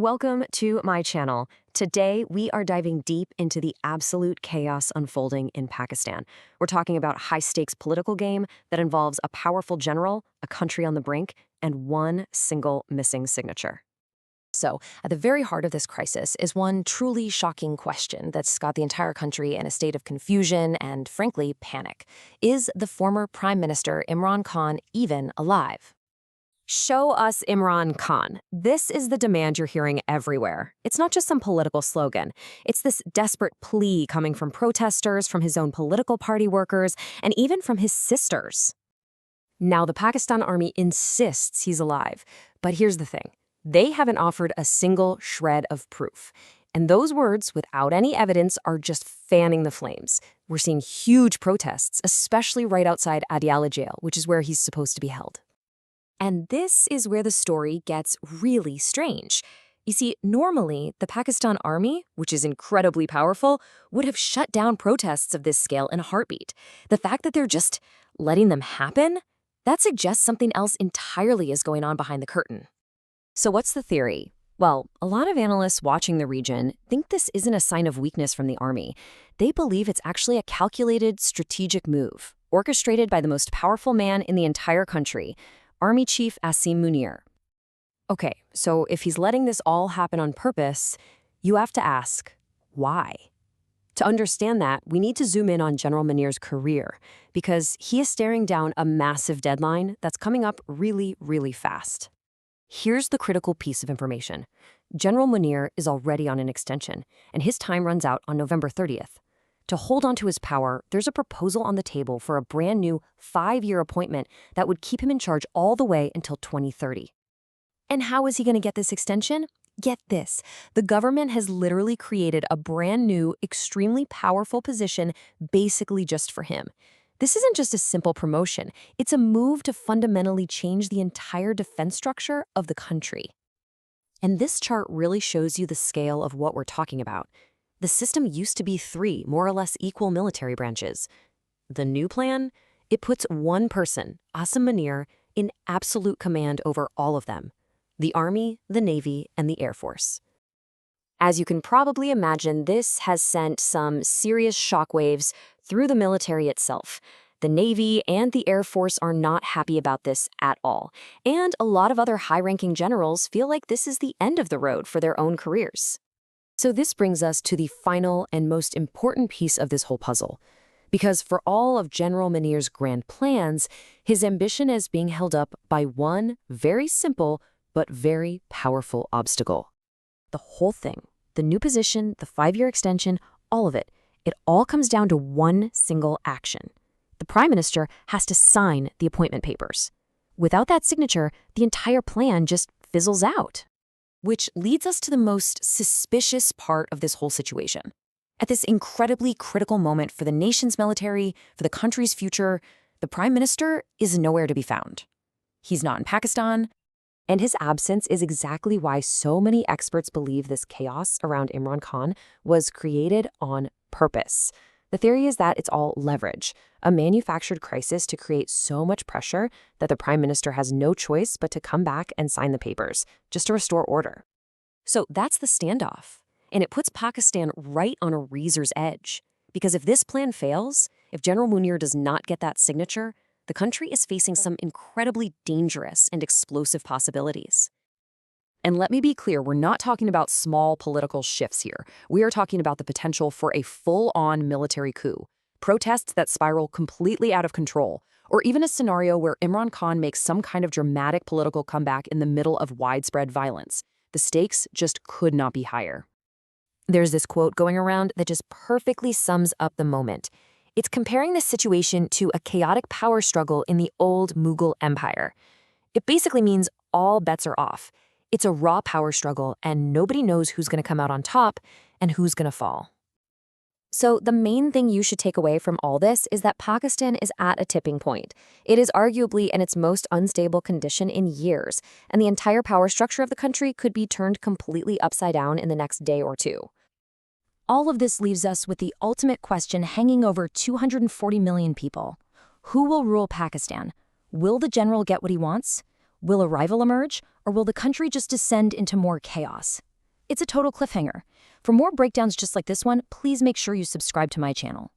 Welcome to my channel. Today, we are diving deep into the absolute chaos unfolding in Pakistan. We're talking about a high-stakes political game that involves a powerful general, a country on the brink, and one single missing signature. So, at the very heart of this crisis is one truly shocking question that's got the entire country in a state of confusion and, frankly, panic. Is the former Prime Minister Imran Khan even alive? Show us Imran Khan. This is the demand you're hearing everywhere. It's not just some political slogan. It's this desperate plea coming from protesters, from his own political party workers, and even from his sisters. Now, the Pakistan army insists he's alive. But here's the thing. They haven't offered a single shred of proof. And those words, without any evidence, are just fanning the flames. We're seeing huge protests, especially right outside Adiala jail, which is where he's supposed to be held. And this is where the story gets really strange. You see, normally, the Pakistan army, which is incredibly powerful, would have shut down protests of this scale in a heartbeat. The fact that they're just letting them happen, that suggests something else entirely is going on behind the curtain. So what's the theory? Well, a lot of analysts watching the region think this isn't a sign of weakness from the army. They believe it's actually a calculated, strategic move, orchestrated by the most powerful man in the entire country, Army Chief Asim Munir. Okay, so if he's letting this all happen on purpose, you have to ask, why? To understand that, we need to zoom in on General Munir's career, because he is staring down a massive deadline that's coming up really, really fast. Here's the critical piece of information. General Munir is already on an extension, and his time runs out on November 30th. To hold on to his power, there's a proposal on the table for a brand new 5-year appointment that would keep him in charge all the way until 2030. And how is he going to get this extension? Get this. The government has literally created a brand new, extremely powerful position basically just for him. This isn't just a simple promotion. It's a move to fundamentally change the entire defense structure of the country. And this chart really shows you the scale of what we're talking about. The system used to be 3 more or less equal military branches. The new plan? It puts one person, Asim Munir, in absolute command over all of them: the Army, the Navy, and the Air Force. As you can probably imagine, this has sent some serious shockwaves through the military itself. The Navy and the Air Force are not happy about this at all, and a lot of other high-ranking generals feel like this is the end of the road for their own careers. So this brings us to the final and most important piece of this whole puzzle. Because for all of General Munir's grand plans, his ambition is being held up by one very simple but very powerful obstacle. The whole thing, the new position, the 5-year extension, all of it all comes down to one single action. The Prime Minister has to sign the appointment papers. Without that signature, the entire plan just fizzles out. Which leads us to the most suspicious part of this whole situation. At this incredibly critical moment for the nation's military, for the country's future, the Prime Minister is nowhere to be found. He's not in Pakistan, and his absence is exactly why so many experts believe this chaos around Imran Khan was created on purpose. The theory is that it's all leverage, a manufactured crisis to create so much pressure that the Prime Minister has no choice but to come back and sign the papers, just to restore order. So that's the standoff, and it puts Pakistan right on a razor's edge. Because if this plan fails, if General Munir does not get that signature, the country is facing some incredibly dangerous and explosive possibilities. And let me be clear, we're not talking about small political shifts here. We are talking about the potential for a full-on military coup, protests that spiral completely out of control, or even a scenario where Imran Khan makes some kind of dramatic political comeback in the middle of widespread violence. The stakes just could not be higher. There's this quote going around that just perfectly sums up the moment. It's comparing this situation to a chaotic power struggle in the old Mughal Empire. It basically means all bets are off. It's a raw power struggle, and nobody knows who's going to come out on top and who's going to fall. So the main thing you should take away from all this is that Pakistan is at a tipping point. It is arguably in its most unstable condition in years, and the entire power structure of the country could be turned completely upside down in the next day or two. All of this leaves us with the ultimate question hanging over 240 million people. Who will rule Pakistan? Will the general get what he wants? Will a rival emerge, or will the country just descend into more chaos? It's a total cliffhanger. For more breakdowns just like this one, please make sure you subscribe to my channel.